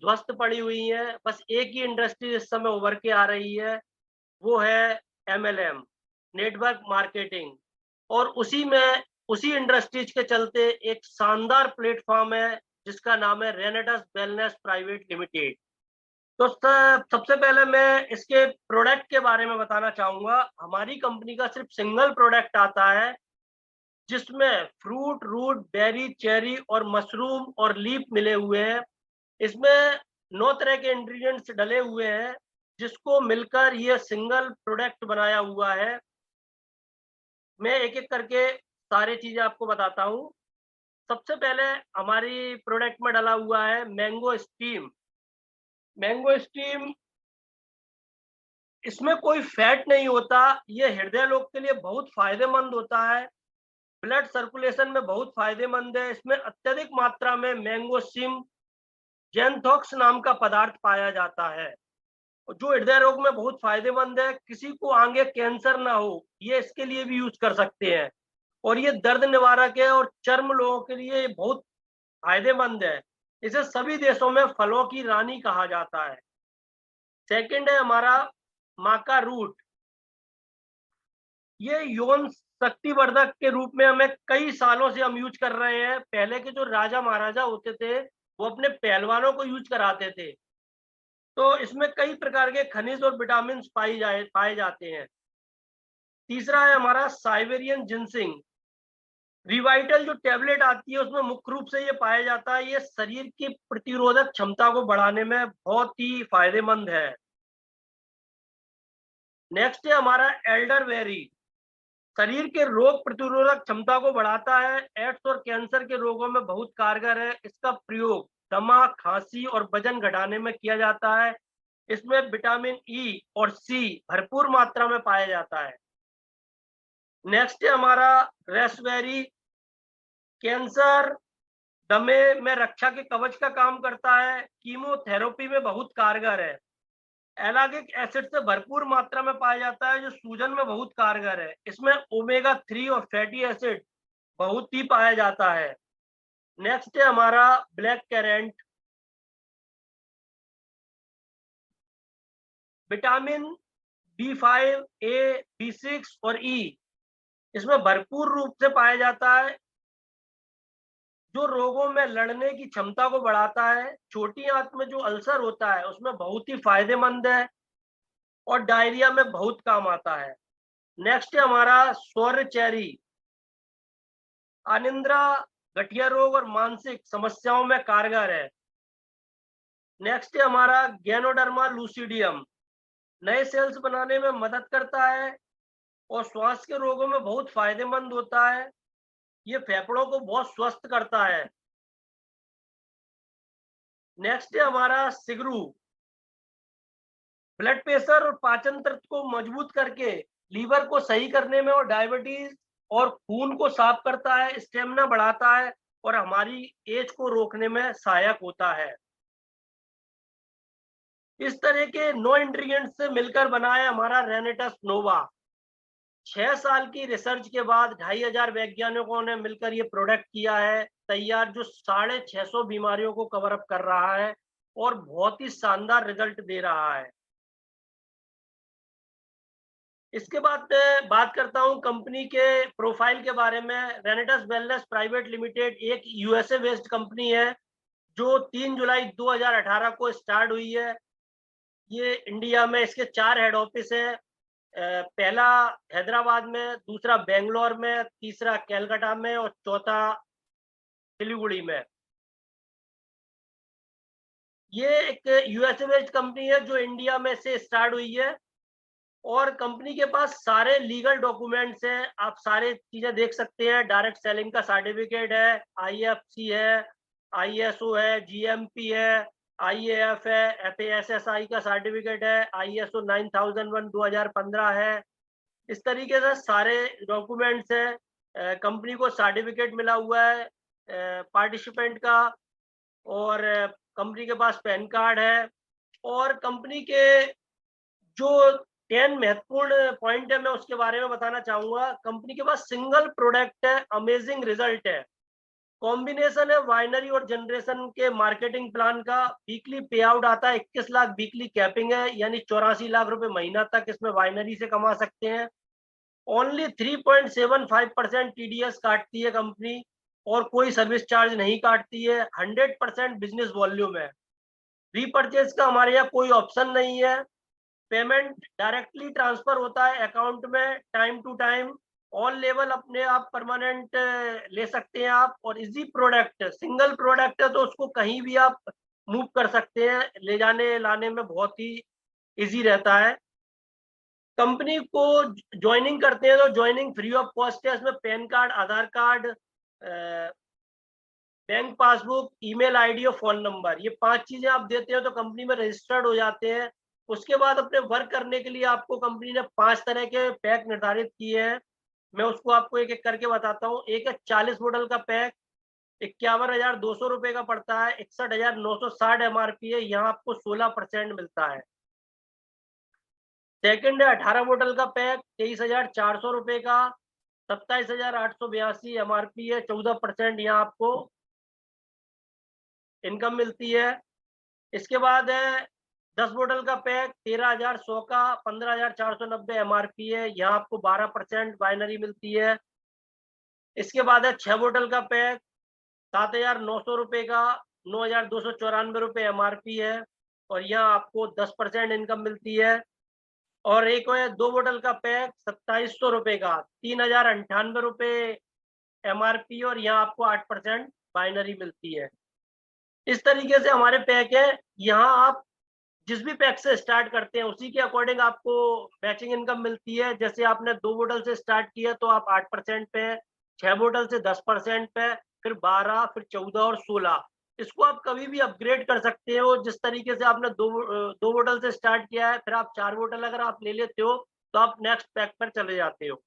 ध्वस्त पड़ी हुई हैं। बस एक ही इंडस्ट्री इस समय उभर के आ रही है, वो है एमएलएम, नेटवर्क मार्केटिंग। और उसी इंडस्ट्रीज के चलते एक शानदार प्लेटफॉर्म है जिसका नाम है रेनेटस वेलनेस प्राइवेट लिमिटेड। तो सबसे पहले मैं इसके प्रोडक्ट के बारे में बताना चाहूंगा। हमारी कंपनी का सिर्फ सिंगल प्रोडक्ट आता है जिसमें फ्रूट, रूट, बेरी, चेरी और मशरूम और लीफ मिले हुए हैं। इसमें 9 तरह के इंग्रेडिएंट्स डले हुए हैं जिसको मिलकर ये सिंगल प्रोडक्ट बनाया हुआ है। मैं एक-एक करके सारी चीज़ें आपको बताता हूँ। सबसे पहले हमारी प्रोडक्ट में डला हुआ है मैंगो स्टीम। मैंगो स्टीम, इसमें कोई फैट नहीं होता। ये हृदय रोग के लिए बहुत फ़ायदेमंद होता है। ब्लड सर्कुलेशन में बहुत फ़ायदेमंद है। इसमें अत्यधिक मात्रा में मैंगोस्टीम ज़ैंथोक्स नाम का पदार्थ पाया जाता है, जो हृदय रोग में बहुत फ़ायदेमंद है। किसी को आगे कैंसर ना हो, ये इसके लिए भी यूज़ कर सकते हैं। और ये दर्द निवारक है और चर्म लोगों के लिए ये बहुत फ़ायदेमंद है। इसे सभी देशों में फलों की रानी कहा जाता है। सेकंड है हमारा माका रूट। ये यौन शक्तिवर्धक के रूप में हमें कई सालों से हम यूज़ कर रहे हैं। पहले के जो राजा महाराजा होते थे, वो अपने पहलवानों को यूज़ कराते थे। तो इसमें कई प्रकार के खनिज और विटामिन्स पाए जाते हैं। तीसरा है हमारा साइबेरियन जिनसिंग। रिवाइटल जो टैबलेट आती है उसमें मुख्य रूप से ये पाया जाता है। ये शरीर की प्रतिरोधक क्षमता को बढ़ाने में बहुत ही फ़ायदेमंद है। नेक्स्ट है हमारा एल्डरबेरी। शरीर के रोग प्रतिरोधक क्षमता को बढ़ाता है। एड्स और कैंसर के रोगों में बहुत कारगर है। इसका प्रयोग दमा, खांसी और वजन घटाने में किया जाता है। इसमें विटामिन ई और सी भरपूर मात्रा में पाया जाता है। नेक्स्ट है हमारा रेस्पबेरी। कैंसर, दमे में रक्षा के कवच का काम करता है। कीमोथेरेपी में बहुत कारगर है। एलागिक एसिड से भरपूर मात्रा में पाया जाता है जो सूजन में बहुत कारगर है। इसमें ओमेगा 3 और फैटी एसिड बहुत ही पाया जाता है। नेक्स्ट है हमारा black currant. Vitamin B5, A, B6 और E इसमें भरपूर रूप से पाया जाता है, जो रोगों में लड़ने की क्षमता को बढ़ाता है। छोटी आंत में जो अल्सर होता है उसमें बहुत ही फायदेमंद है और डायरिया में बहुत काम आता है। नेक्स्ट है हमारा सौर चेरी। अनिद्रा, गठिया रोग और मानसिक समस्याओं में कारगर है। नेक्स्ट है हमारा गैनोडर्मा लूसिडियम। नए सेल्स बनाने में मदद करता है और श्वास के रोगों में बहुत फायदेमंद होता है। ये फेफड़ों को बहुत स्वस्थ करता है। नेक्स्ट है हमारा सिगरू। ब्लड प्रेशर और पाचन तंत्र को मजबूत करके लीवर को सही करने में और डायबिटीज और खून को साफ करता है, स्टेमिना बढ़ाता है और हमारी एज को रोकने में सहायक होता है। इस तरह के 9 इंग्रेडिएंट्स से मिलकर बना है हमारा रेनेटस नोवा। 6 साल की रिसर्च के बाद 2500 वैज्ञानिकों ने मिलकर ये प्रोडक्ट किया है तैयार, जो 650 बीमारियों को कवर अप कर रहा है और बहुत ही शानदार रिजल्ट दे रहा है। इसके बाद मैं बात करता हूँ कंपनी के प्रोफाइल के बारे में। रेनेटस वेलनेस प्राइवेट लिमिटेड एक यूएसए बेस्ड कंपनी है जो 3 जुलाई 2018 को स्टार्ट हुई है। ये इंडिया में इसके 4 हेड ऑफिस है। पहला हैदराबाद में, दूसरा बेंगलोर में, तीसरा कलकत्ता में और चौथा सिलीगुड़ी में। ये एक यूएसए बेस्ड कंपनी है जो इंडिया में से स्टार्ट हुई है और कंपनी के पास सारे लीगल डॉक्यूमेंट्स हैं। आप सारे चीजें देख सकते हैं। डायरेक्ट सेलिंग का सर्टिफिकेट है, आईएफसी है, आईएसओ है, जीएमपी है, आईएएफ है, एफएसएसआई का सर्टिफिकेट है, आईएसओ 9001 2015 है। इस तरीके से सारे डॉक्यूमेंट्स हैं। कंपनी को सर्टिफिकेट मिला हुआ है पार्टिसिपेंट का, और कंपनी के पास पैन कार्ड है। और कंपनी के जो 10 महत्वपूर्ण पॉइंट है मैं उसके बारे में बताना चाहूंगा। कंपनी के पास सिंगल प्रोडक्ट है, अमेजिंग रिजल्ट है। कॉम्बिनेशन है वाइनरी और जनरेशन के मार्केटिंग प्लान का। वीकली पे आउट आता है 21 लाख, वीकली कैपिंग है, यानी 84 लाख रुपए महीना तक इसमें वाइनरी से कमा सकते हैं। ओनली 3.75% टीडीएस काटती है कंपनी और कोई सर्विस चार्ज नहीं काटती है। 100% बिजनेस वॉल्यूम है। रीपर्चेज का हमारे यहाँ कोई ऑप्शन नहीं है। पेमेंट डायरेक्टली ट्रांसफर होता है अकाउंट में time to time. On level अपने आप परमानेंट ले सकते हैं आप। और इजी प्रोडक्ट, सिंगल प्रोडक्ट है तो उसको कहीं भी आप मूव कर सकते हैं, ले जाने लाने में बहुत ही इजी रहता है। कंपनी को ज्वाइनिंग करते हैं तो ज्वाइनिंग फ्री ऑफ कॉस्ट है। इसमें PAN card, Aadhaar card, bank passbook, email ID और फोन नंबर, ये 5 चीजें आप देते हो तो कंपनी में रजिस्टर्ड हो जाते हैं। उसके बाद अपने वर्क करने के लिए आपको कंपनी ने 5 तरह के पैक निर्धारित किए हैं। मैं उसको आपको एक एक करके बताता हूँ। एक है 40 मॉडल का पैक, 51,200 रुपए का पड़ता है। 61,960 MRP है, यहाँ आपको 16% मिलता है। सेकंड है 18 मॉडल का पैक, 23,400 रुपए का, 27,882 MRP है, 14% यहाँ आपको इनकम मिलती है। इसके बाद है 10 मॉडल का पैक, 13,100 का, 15,490 MRP है, यहाँ आपको 12% बाइनरी मिलती है। इसके बाद है 6 मॉडल का पैक, 7,900 रुपए का, 9,294 रुपए MRP है और यहाँ आपको 10% इनकम मिलती है। और एक है 2 मॉडल का पैक, 2,700 रुपए का, 3,098 रुपए MRP और यहाँ आपको 8% बाइनरी मिलती है। इस तरीके से हमारे पैक है। यहाँ आप जिस भी पैक से स्टार्ट करते हैं उसी के अकॉर्डिंग आपको मैचिंग इनकम मिलती है। जैसे आपने 2 मॉडल से स्टार्ट किया तो आप 8% पे, 6 मॉडल से 10% पे, फिर 12, फिर 14 और 16। इसको आप कभी भी अपग्रेड कर सकते हो। जिस तरीके से आपने दो मॉडल से स्टार्ट किया है, फिर आप 4 मॉडल अगर आप ले लेते हो तो आप नेक्स्ट पैक पर चले जाते हो।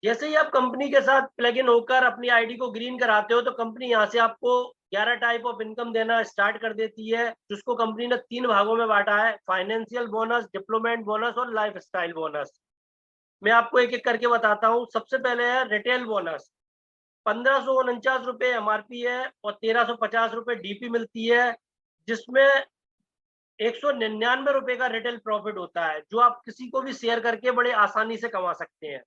जैसे ही आप कंपनी के साथ प्लग इन होकर अपनी आईडी को ग्रीन कराते हो तो कंपनी यहाँ से आपको 11 टाइप ऑफ इनकम देना स्टार्ट कर देती है, जिसको कंपनी ने 3 भागों में बांटा है: फाइनेंशियल बोनस, डिप्लोमेंट बोनस और लाइफ स्टाइल बोनस। मैं आपको एक एक करके बताता हूँ। सबसे पहले है रिटेल बोनस। 1,549 रुपए MRP है और 1,350 रुपए DP मिलती है, जिसमें 199 रुपए का रिटेल प्रॉफिट होता है, जो आप किसी को भी शेयर करके बड़े आसानी से कमा सकते हैं।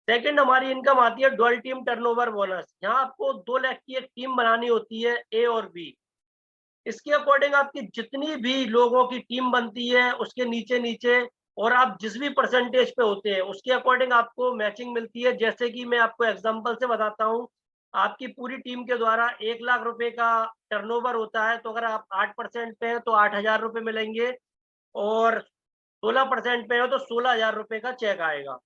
सेकंड हमारी इनकम आती है डुअल टीम टर्नओवर बोनस। यहाँ आपको 2 लाख की एक टीम बनानी होती है, ए और बी। इसके अकॉर्डिंग आपकी जितनी भी लोगों की टीम बनती है उसके नीचे नीचे और आप जिस भी परसेंटेज पे होते हैं उसके अकॉर्डिंग आपको मैचिंग मिलती है। जैसे कि मैं आपको एग्जांपल से बताता हूँ। आपकी पूरी टीम के द्वारा 1 लाख रुपए का टर्नओवर होता है, तो अगर आप 8% पे हैं तो 8,000 रुपए मिलेंगे और 16% पे हो तो 16,000 रुपए का चेक आएगा।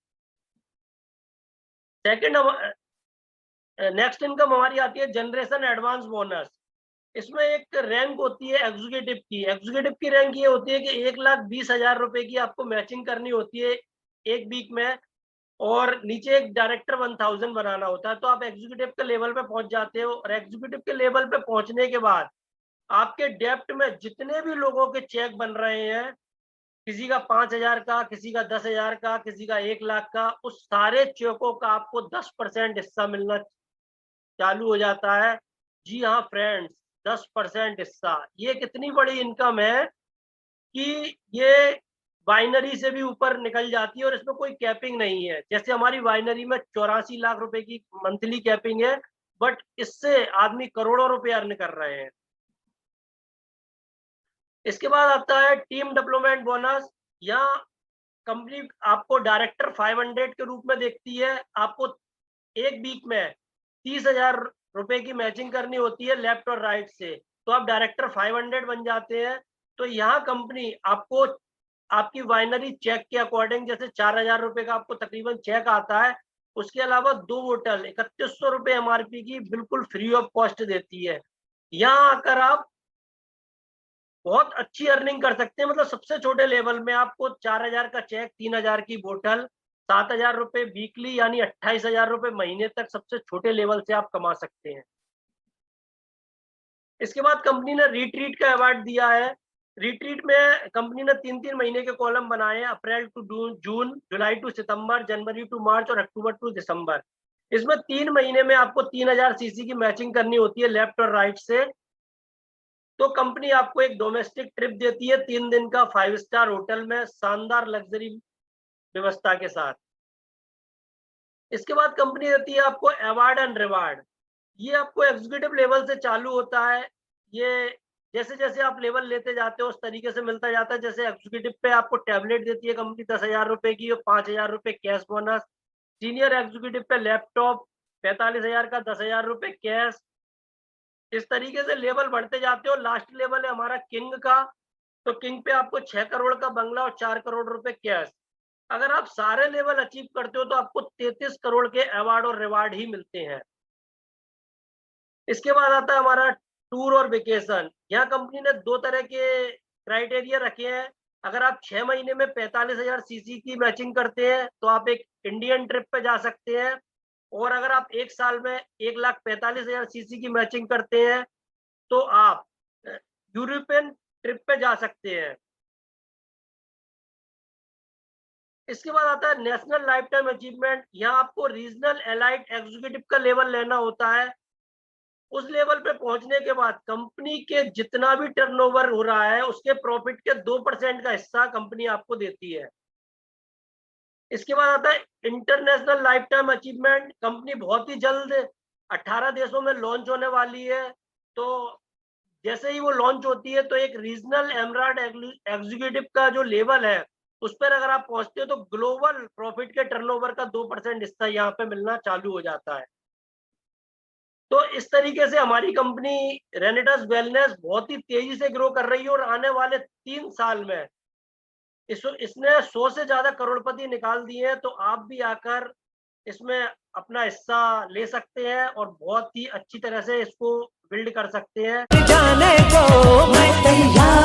सेकेंड नेक्स्ट इनकम हमारी आती है जनरेशन एडवांस बोनस। इसमें एक रैंक होती है एग्जीक्यूटिव की। एग्जीक्यूटिव की रैंक ये होती है कि 1,20,000 रुपए की आपको मैचिंग करनी होती है एक वीक में, और नीचे एक डायरेक्टर 1,000 बनाना होता है। तो आप एग्जीक्यूटिव के लेवल पे पहुंच जाते हो और एग्जीक्यूटिव के लेवल पे पहुंचने के बाद आपके डेप्ट में जितने भी लोगों के चेक बन रहे हैं, किसी का 5,000 का, किसी का 10,000 का, किसी का 1,00,000 का, उस सारे चेकों का आपको 10% हिस्सा मिलना चालू हो जाता है। जी हाँ फ्रेंड्स, 10% हिस्सा। ये कितनी बड़ी इनकम है कि ये बाइनरी से भी ऊपर निकल जाती है और इसमें कोई कैपिंग नहीं है। जैसे हमारी बाइनरी में 84 लाख रुपए की मंथली कैपिंग है, बट इससे आदमी करोड़ों रुपए अर्न कर रहे हैं। इसके बाद आता है टीम डेवलपमेंट बोनस। यहाँ कंपनी आपको डायरेक्टर 500 के रूप में देखती है। आपको एक वीक में 30,000 रुपए की मैचिंग करनी होती है लेफ्ट और राइट से, तो आप डायरेक्टर 500 बन जाते हैं। तो यहाँ कंपनी आपको आपकी बाइनरी चेक के अकॉर्डिंग, जैसे 4,000 रुपए का आपको तकरीबन चेक आता है, उसके अलावा 2 बोतल 3,100 रुपए MRP की बिल्कुल फ्री ऑफ कॉस्ट देती है। यहाँ आकर आप बहुत अच्छी अर्निंग कर सकते हैं। मतलब सबसे छोटे लेवल में आपको 4,000 का चेक, 3,000 की बोतल, 7,000 रुपए वीकली यानी 28,000 रुपए महीने तक सबसे छोटे लेवल से आप कमा सकते हैं। इसके बाद कंपनी ने रिट्रीट का अवार्ड दिया है। रिट्रीट में कंपनी ने 3-3 महीने के कॉलम बनाए हैं: अप्रैल टू जून, जुलाई टू सितंबर, जनवरी टू मार्च और अक्टूबर टू दिसंबर। इसमें 3 महीने में आपको 3000 सीसी की मैचिंग करनी होती है लेफ्ट और राइट से। तो कंपनी आपको एक डोमेस्टिक ट्रिप देती है 3 दिन का 5 स्टार होटल में शानदार लग्जरी व्यवस्था के साथ। इसके बाद कंपनी देती है आपको अवार्ड एंड रिवार्ड। ये आपको एग्जीक्यूटिव लेवल से चालू होता है। ये जैसे-जैसे आप लेवल लेते जाते हो उस तरीके से मिलता जाता है। जैसे एग्जीक्यूटिव पे आपको टैबलेट देती है कंपनी 10,000 रुपए की और 5,000 रुपए कैश बोनस। सीनियर एग्जीक्यूटिव पे लैपटॉप 45,000 का 10,000 रुपए कैश। इस तरीके से लेवल बढ़ते जाते हो। लास्ट लेवल है हमारा किंग का। तो किंग पे आपको 6 करोड़ का बंगला और 4 करोड़ रुपए कैश। अगर आप सारे लेवल अचीव करते हो तो आपको 33 करोड़ के अवार्ड और रिवार्ड ही मिलते हैं। इसके बाद आता है हमारा टूर और वेकेशन। यहाँ कंपनी ने 2 तरह के क्राइटेरिया रखे हैं। अगर आप 6 महीने में 45,000 सीसी की मैचिंग करते हैं तो आप एक इंडियन ट्रिप पे जा सकते हैं, और अगर आप 1 साल में 1,45,000 सीसी की मैचिंग करते हैं तो आप यूरोपियन ट्रिप पे जा सकते हैं। इसके बाद आता है नेशनल लाइफ टाइम अचीवमेंट। यहाँ आपको रीजनल एलाइट एग्जीक्यूटिव का लेवल लेना होता है। उस लेवल पे पहुंचने के बाद कंपनी के जितना भी टर्नओवर हो रहा है उसके प्रॉफिट के 2% का हिस्सा कंपनी आपको देती है। इसके बाद आता है international life time achievement. Company बहुत ही जल्द 18 देशों में लॉन्च होने वाली है। तो जैसे ही वो लॉन्च होती है तो एक रीजनल एमराल्ड एग्जीक्यूटिव का जो लेवल है उस पर अगर आप पहुंचते हो तो ग्लोबल प्रॉफिट के टर्नओवर का 2% हिस्सा यहाँ पे मिलना चालू हो जाता है। तो इस तरीके से हमारी कंपनी रेनेटस वेलनेस बहुत ही तेजी से ग्रो कर रही है, और आने वाले 3 साल में इसने 100 से ज्यादा करोड़पति निकाल दिए हैं। तो आप भी आकर इसमें अपना हिस्सा ले सकते हैं और बहुत ही अच्छी तरह से इसको बिल्ड कर सकते हैं। जाने को मैं तैयार